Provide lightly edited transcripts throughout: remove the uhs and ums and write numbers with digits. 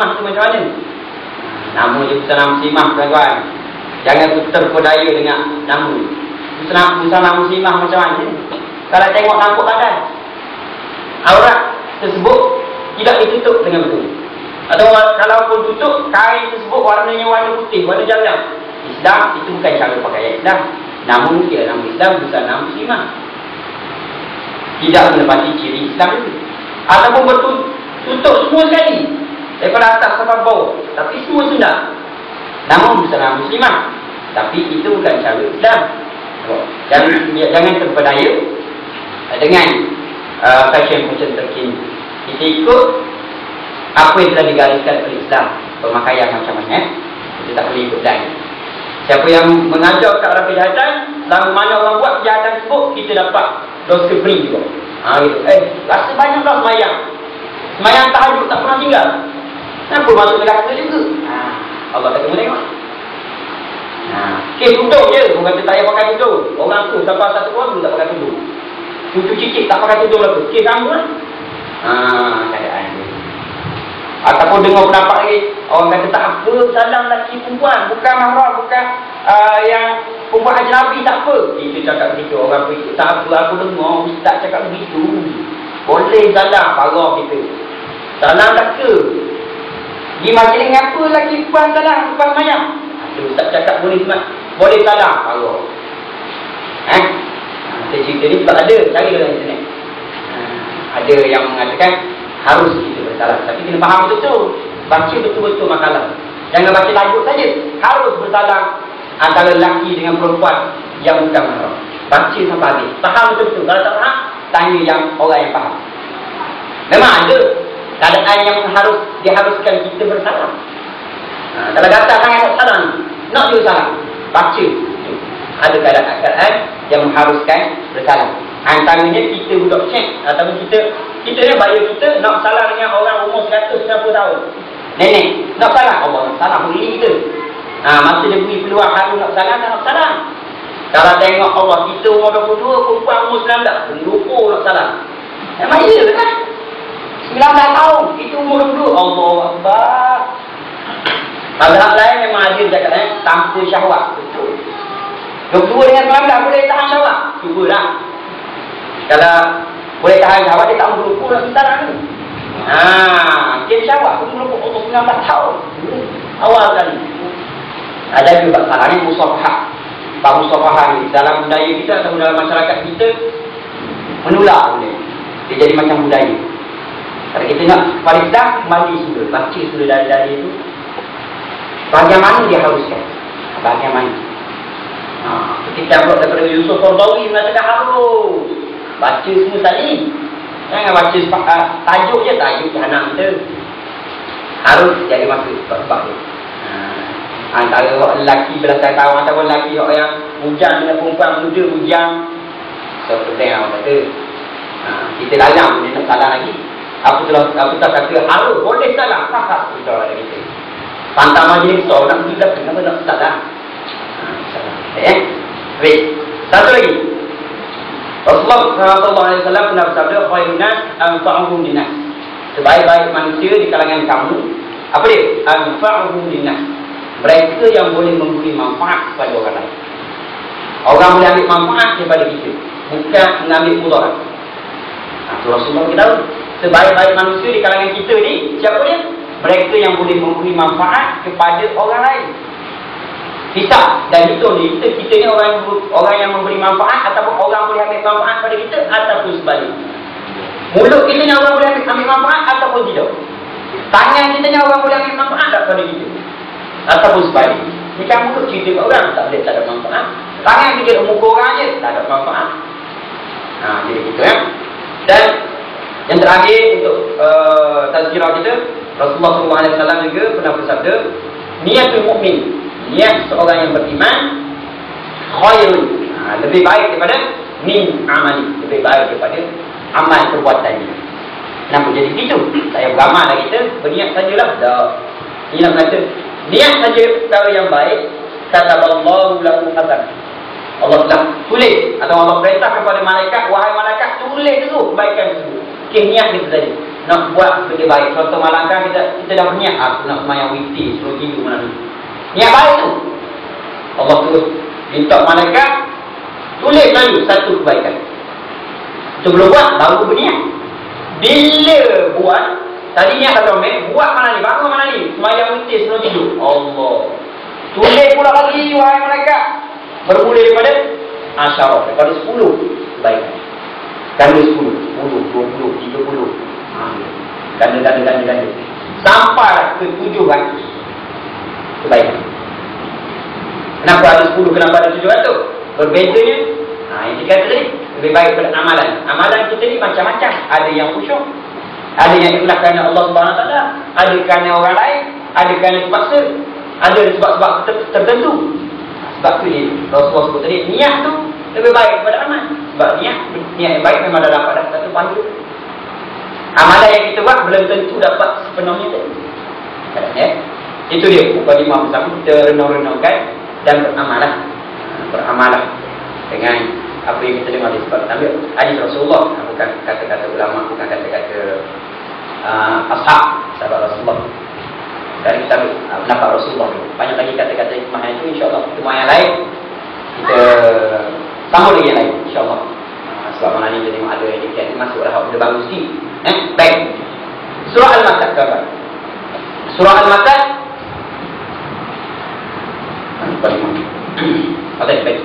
muslimah tu macam mana? Nama je busana muslimah tuan-tuan. Jangan terpedaya dengan nama. Busana muslimah macam mana? Kalau tengok nampak badan, aurat tersebut tidak ditutup dengan betul. Atau kalau pun tutup, kain tersebut warnanya warna putih, warna jalan. Islam itu bukan cara pakaian Islam. Namun dia nama Islam busana muslimah. Tidak menepati ciri Islam itu. Ataupun tutup semua sekali daripada atas sampai bawah, tapi semua sunnah. Namun busana muslimah, tapi itu bukan cara Islam. Jangan terpedaya dengan fashion terkini. Kita ikut apa yang telah digariskan oleh Islam. Pemakaian macam mana, kita tak boleh ikut lain. Siapa yang mengajar ke arah kejahatan, dan mana orang buat kejahatan tersebut, kita dapat dosa free juga. Gitu. Rasa banyak dah semayang tahajud tak pernah tinggal. Kenapa masuk neraka juga? Allah kata kamu tengok. Tudung je, bukan kata tak payah pakai tudung. Orang tu sampai satu orang tu tak pakai tudung. Cucu cicit tak pakai tudung lah tu. Kamu lah. Keadaan dia. Ataupun dengar pendapat lagi, orang kata tak apa, salam lelaki perempuan, bukan mahram, bukan yang perempuan ajnabi, tak apa. Kita cakap begitu, orang berikut tak apa, aku dengar ustaz cakap begitu. Boleh salam, parah kita. Salam tak ke? Di majlis apa lelaki perempuan salam, bukan mayang. Ustaz cakap boleh salam, parah. Cerita ni sebab ada, cari dalam internet. Ada yang mengatakan harus kita bersalam, tapi kena faham betul-betul. Baca betul-betul makalah. Jangan baca tajuk saja. Harus bersalam antara lelaki dengan perempuan yang bukan mahram. Baca sampai habis. Faham betul-betul. Kalau tak faham, tanya yang orang yang faham. Memang ada keadaan yang diharuskan kita bersalam. Kalau datang sangat tak salam, nak juga salam. Baca. Ada keadaan yang mengharuskan bersalam. Antaranya kita budak cek, ataupun kita ni bayar kita nak salah dengan orang umur 190 tahun. Nenek nak salah, Allah nak salah boleh kita. Masa dia beri peluang haru nak salah. Kalau tengok Allah, kita umur 22, perempuan umur 19, lupa nak salah. Bayar kan 19 tahun, kita umur 22. Allah Akbar. Mazhab lain memang ada cakap tanpa syahwat. Betul. 22 dengan 19 boleh tahan syahwat. Cubalah. Kalau boleh tahan syahwat, dia tak berlupa nak sementara ni. Dia syahwat pun berlupa untuk 19 tahun. Awal kali. Ada juga salahnya musafahah. Pak musafahah ni dalam budaya kita atau dalam masyarakat kita menular boleh. Dia jadi macam budaya. Kalau kita nak kepada Islam, kembali sudah. Baca sudah dari itu. Bahagian mana dia haruskan? Bahagian mana? Ketika daripada Yusuf Qaradawi mengatakan harus baca semua sekali. Jangan baca tajuk je, tajuk jahanam kita. Harus jadi masuk sebab tu. Antara lelaki belasan tahun ataupun lelaki yang bujang dengan perempuan muda bujang, seperti yang orang kata, kita lalang dia nak salah lagi. Apa tak kata harus boleh salah, kakak kita ada kita. Pantang majlis so nak pergi belakang, kenapa nak salah? Baik. Satu lagi. Rasulullah SAW pernah bersabda, khairun nas anfa'uhum linnas. Sebaik-baik manusia di kalangan kamu, apa dia? Anfa'uhum linnas. Mereka yang boleh memberi manfaat kepada orang lain. Orang boleh ambil manfaat daripada kita, bukan mengambil mudarat. Rasulullah beritahu, sebaik-baik manusia di kalangan kita ni, siapa dia? Mereka yang boleh memberi manfaat kepada orang lain. Hisab dan hitung ni, kita ni orang yang memberi manfaat, ataupun orang boleh ambil manfaat pada kita, ataupun sebaliknya. Mulut kita ni orang boleh ambil manfaat ataupun tidak. Tangan kita ni orang boleh ambil manfaat daripada kita, ataupun sebaliknya. Ni kan mulut cerita kat orang, tak boleh, tak ada manfaat. Tangan kita muka orang je, tak ada manfaat. Jadi gitu ya. Dan yang terakhir untuk tazkirah kita, Rasulullah SAW juga pernah bersabda, niatul mukmin, niat seorang yang beriman, khairun, lebih baik daripada min amali, lebih baik daripada amal perbuatannya. Kenapa jadi begitu? Saya beramal lah kita, berniat sajalah. Tak. Ini nak kata, niat saja perkara yang baik, kataballahu lahu hasan. Allah telah tulis, atau Allah perintah kepada malaikat, wahai malaikat, tulis dulu kebaikan tersebut. Niat kita saja. nak buat benda baik. Contoh malam kan kita dah berniat, aku nak semayang witir, suruh tidur malam ni. Niat baik tu. Allah terus minta malaikat tulis lalu satu kebaikan. Sebelum buat, baru berniat. Bila buat, tadi niat kata buat malam ni, bangun malam ni, semayang witir sebelum tidur. Allah tulis pula lagi, wahai malaikat. Bermula daripada asyarah, daripada 10 kebaikan. Ganda 10, 10, 20, 30. Ganda. Sampai ke 700 kebaikan. Kenapa ada 10, kenapa ada 700? Berbezanya, yang kita kata tadi, lebih baik pada amalan. Amalan kita ni macam-macam. Ada yang khusyuk, ada yang ikhlas kerana Allah SWT, ada kerana orang lain, ada kerana terpaksa, ada sebab-sebab tertentu. Sebab tu dia, Rasulullah sebut tadi, niat tu lebih baik daripada amal. Sebab niat yang baik memang dah dapat satu pandu. Amalan yang kita buat belum tentu dapat sepenuhnya tu. Itu dia mukadimah bersama, kita renung-renungkan dan beramalah dengan apa yang kita dengar di sebab ambil hadis Rasulullah, bukan kata-kata ulama, bukan kata-kata sahabat Rasulullah. Dari kita pendapat Rasulullah. Banyak lagi kata-kata hikmah itu, insya-Allah hikmah yang lain kita sambung lagi yang lain, insya-Allah. Sebab malam ni kita tengok ada yang dikit masuklah benda baru sikit. Baik. Surah Al-Masad kawan. Surah Al-Masad. Baik.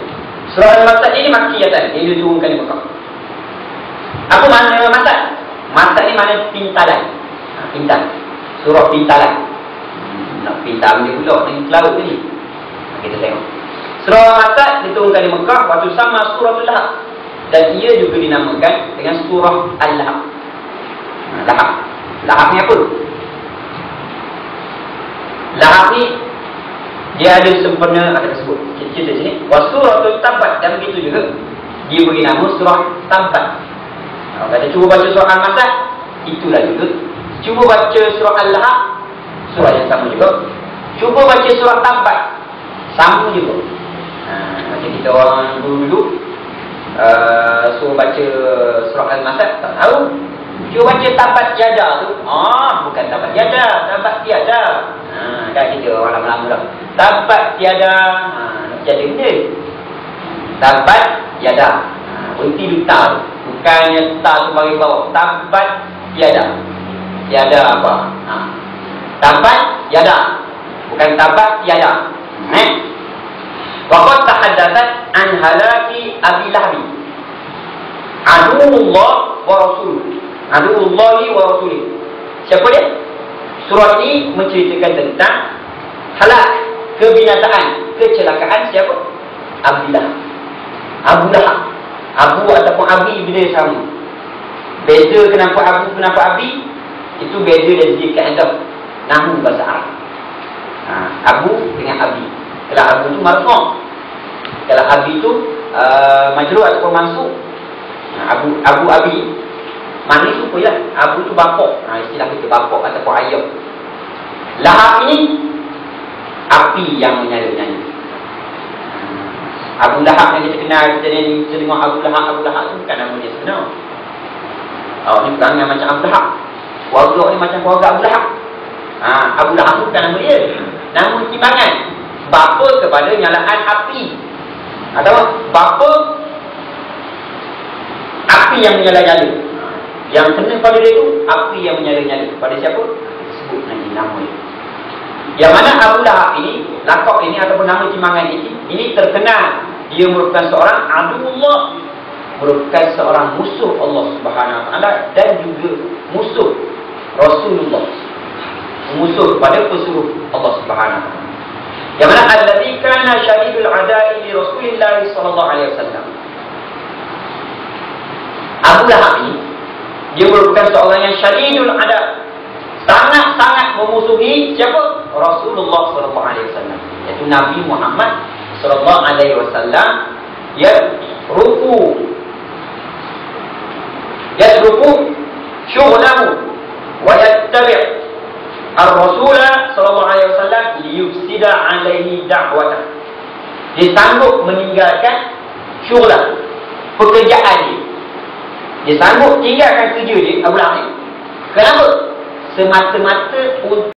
Surah Al-Masad ini makkiyatan, dia diturunkan di Mekah. Apa makna Masad? Masad ni makna pintalan. Pintal. Surah pintalan. Nak pintal dia pula dengan laut ni. Kita tengok. Surah Masad diturunkan di Mekah waktu sama Surah Al-Lahab. Dan ia juga dinamakan dengan Surah Al-Lahab. Lahab ni apa? Lahab ni dia ada sempena akan tersebut. Kita sini Wasuratul Tabbat, dan begitu juga dia beri nama Surah Tabbat. Kalau kata cuba baca Surah Al-Masad, itulah juga. Cuba baca Surah Al-Lahab, surah yang sama juga. Cuba baca Surah Tabbat, sama juga. Macam kita orang dulu suruh baca Surah Al-Masad, tak tahu. Cuba baca Tabat Yada tu. Bukan Tabat Yada, Tabat Tiada. Kan kita orang lama-lama dah. Tabat Tiada. Nak jadi benda. Tabat Yada. Berhenti di ta tu. Bukannya ta tu bagi bawah. Tabat Tiada. Tiada apa? Tabat Yada. Bukan Tabat Tiada. Waqad tahaddathat an halaki Abi Lahab. Aduullah wa Rasuluh. Aduullahi wa Rasulih. Siapa dia? Surah ini menceritakan tentang halak, kebinataan, kecelakaan siapa? Abi Lahab. Abu Lahab. Abu ataupun Abi benda sama. Beza kenapa Abu, kenapa Abi, itu beza dari segi kaedah nahwu bahasa Arab. Abu dengan Abi. Kalau Abu tu marfu', kalau Abi tu majrur ataupun mansub. Abu Abi. Mana tu pun lah. Abu tu bapak. Istilah kita bapak ataupun ayah. Lahab ini api yang menyala-nyala. Abu Lahab yang kita kenal, kita dengar Abu Lahab tu bukan nama dia sebenar. Ni bukan yang macam Abu Lahab. Keluarga ni macam keluarga Abu Lahab. Abu Lahab tu bukan nama dia. Nama timbangan. Bapa kepada nyalaan api. Atau bapa api yang menyala-nyala. Yang kena pada dia tu api yang menyala-nyala. Pada siapa? Sebut nanti nama dia. Yang mana Abu Lahab ini, lakab ini ataupun nama timbangan ini terkenal. Dia merupakan seorang aduullah, merupakan seorang musuh Allah Subhanahu Wa Taala dan juga musuh Rasulullah, musuh pada pesuruh Allah Subhanahu Wa Taala. Yang mana allazi kana syadidul adai li Rasulillah sallallahu alaihi wasallam. Abu Lahab ini dia merupakan seorang yang syadidul ada, sangat-sangat memusuhi siapa? Rasulullah sallallahu alaihi wasallam, iaitu Nabi Muhammad sallallahu alaihi wasallam. Yasrufu syughlahu wa yattabi' ar-rasul sallallahu alaihi wasallam liyufsida alaihi da'watah. Dia sanggup meninggalkan pekerjaan dia. Dia sanggup tinggalkan kerja dia, Abu Lahab ni, Kenapa? Semata-mata untuk